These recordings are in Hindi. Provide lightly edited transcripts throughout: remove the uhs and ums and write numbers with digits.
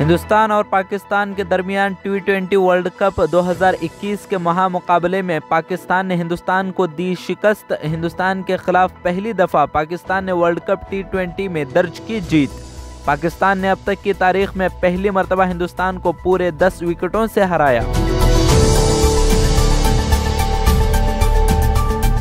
हिंदुस्तान और पाकिस्तान के दरमियान T20 वर्ल्ड कप 2021 के महामुकाबले में पाकिस्तान ने हिंदुस्तान को दी शिकस्त। हिंदुस्तान के खिलाफ पहली दफा पाकिस्तान ने वर्ल्ड कप T20 में दर्ज की जीत। पाकिस्तान ने अब तक की तारीख में पहली मर्तबा हिंदुस्तान को पूरे 10 विकेटों से हराया।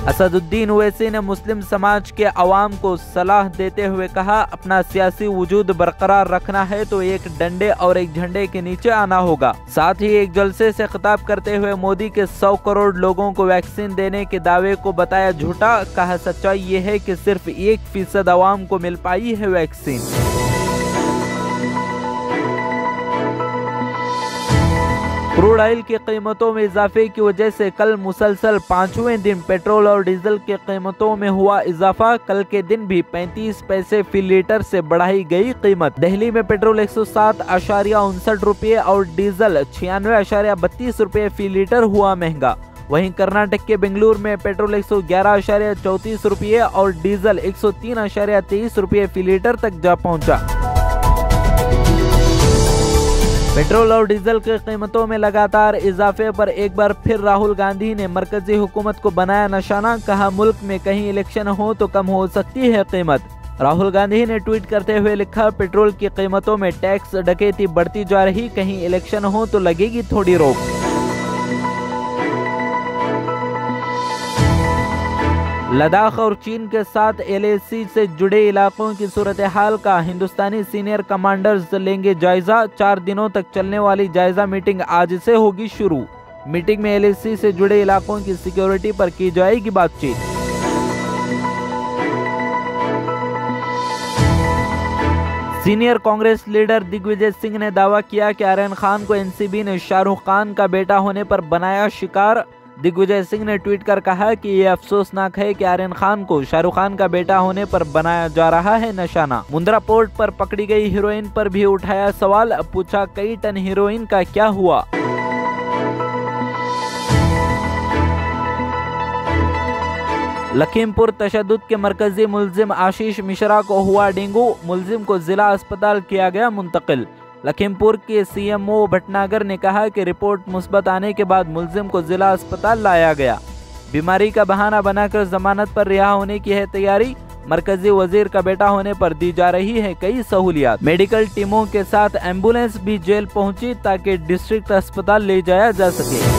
असदुद्दीन ओवैसी ने मुस्लिम समाज के अवाम को सलाह देते हुए कहा, अपना सियासी वजूद बरकरार रखना है तो एक डंडे और एक झंडे के नीचे आना होगा। साथ ही एक जलसे से खिताब करते हुए मोदी के 100 करोड़ लोगों को वैक्सीन देने के दावे को बताया झूठा। कहा, सच्चाई ये है कि सिर्फ 1% अवाम को मिल पाई है वैक्सीन। क्रूड ऑयल की कीमतों में इजाफे की वजह से कल मुसलसल 5वें दिन पेट्रोल और डीजल की कीमतों में हुआ इजाफा। कल के दिन भी 35 पैसे फी लीटर से बढ़ाई गई कीमत। दिल्ली में पेट्रोल 107.59 रुपये और डीजल 96.32 रुपये फी लीटर हुआ महंगा। वहीं कर्नाटक के बेंगलुरु में पेट्रोल 111.34 रुपये और डीजल 103.23 रुपये फी लीटर तक जा पहुंचा। पेट्रोल और डीजल की कीमतों में लगातार इजाफे पर एक बार फिर राहुल गांधी ने मरकजी हुकूमत को बनाया निशाना। कहा, मुल्क में कहीं इलेक्शन हो तो कम हो सकती है कीमत। राहुल गांधी ने ट्वीट करते हुए लिखा, पेट्रोल की कीमतों में टैक्स डकैती बढ़ती जा रही, कहीं इलेक्शन हो तो लगेगी थोड़ी रोक। लद्दाख और चीन के साथ LAC से जुड़े इलाकों की सूरत हाल का हिंदुस्तानी सीनियर कमांडर्स लेंगे जायजा। 4 दिनों तक चलने वाली जायजा मीटिंग आज से होगी शुरू। मीटिंग में LAC से जुड़े इलाकों की सिक्योरिटी पर की जाएगी बातचीत। सीनियर कांग्रेस लीडर दिग्विजय सिंह ने दावा किया कि आर्यन खान को NCB ने शाहरुख खान का बेटा होने पर बनाया शिकार। दिग्विजय सिंह ने ट्वीट कर कहा कि ये अफसोसनाक है कि आर्यन खान को शाहरुख खान का बेटा होने पर बनाया जा रहा है निशाना। मुंद्रा पोर्ट पर पकड़ी गई हीरोइन पर भी उठाया सवाल, पूछा कई टन हीरोइन का क्या हुआ। लखीमपुर तशद्दुद के मरकजी मुलजिम आशीष मिश्रा को हुआ डेंगू। मुलजिम को जिला अस्पताल किया गया मुंतकिल। लखीमपुर के CMO भटनागर ने कहा कि रिपोर्ट मुस्बत आने के बाद मुलजिम को जिला अस्पताल लाया गया। बीमारी का बहाना बनाकर जमानत पर रिहा होने की है तैयारी। मरकजी वजीर का बेटा होने पर दी जा रही है कई सहूलियात। मेडिकल टीमों के साथ एम्बुलेंस भी जेल पहुंची ताकि डिस्ट्रिक्ट अस्पताल ले जाया जा सके।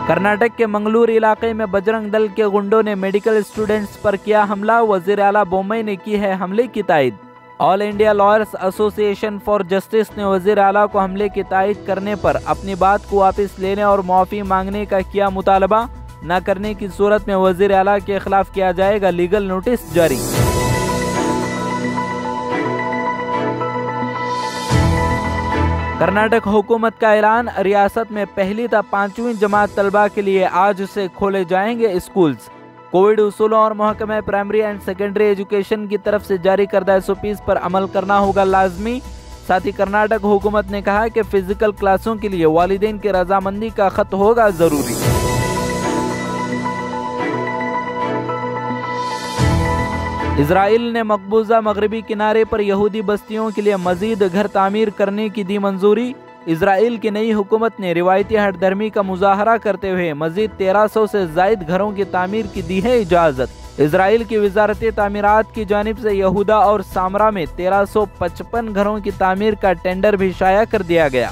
कर्नाटक के मंगलूर इलाके में बजरंग दल के गुंडों ने मेडिकल स्टूडेंट्स पर किया हमला। वजीर आला बोम्मई ने की है हमले की तायद। All India lawyers association for justice ने वजीर आला को हमले की तायद करने पर अपनी बात को वापस लेने और माफी मांगने का किया मुतालबा। न करने की सूरत में वजीर आला के खिलाफ किया जाएगा लीगल नोटिस जारी। कर्नाटक हुकूमत का ऐलान, रियासत में पहली तक 5वीं जमात तलबा के लिए आज से खोले जाएंगे स्कूल्स। कोविड उसूलों और महकमे प्राइमरी एंड सेकेंडरी एजुकेशन की तरफ से जारी करदा SOPs पर अमल करना होगा लाजमी। साथ ही कर्नाटक हुकूमत ने कहा कि फिजिकल क्लासों के लिए वालिदैन की रजामंदी का खत होगा जरूरी। इजराइल ने मकबूजा मगरबी किनारे पर यहूदी बस्तियों के लिए मजीद घर तामीर करने की दी मंजूरी। इजराइल की नई हुकूमत ने रिवायती हटधर्मी का मुजाहरा करते हुए मजीद 1300 से जायद घरों की तामीर की दी है इजाज़त। इजराइल की वजारत तामीरात की जानिब से यहूदा और सामरा में 1355 घरों की तामीर का टेंडर भी शाया कर दिया गया।